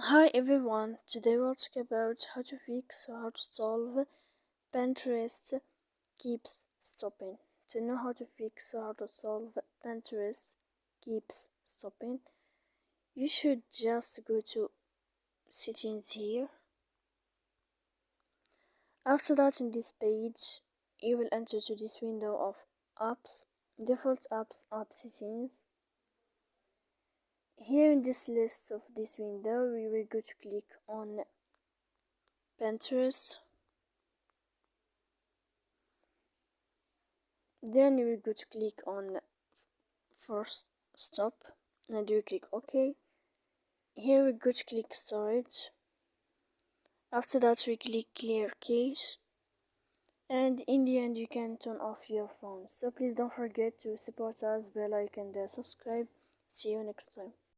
Hi everyone, today we'll talk about how to fix or how to solve Pinterest keeps stopping. To know how to fix or how to solve Pinterest keeps stopping, you should just go to settings here. After that, in this page, you will enter to this window of apps, default apps, app settings. Here in this list of this window, we will go to click on Pinterest. Then you will go to click on first stop and you click OK. Here we go to click storage. After that we click clear cache, and in the end you can turn off your phone. So please don't forget to support us by like and subscribe. See you next time.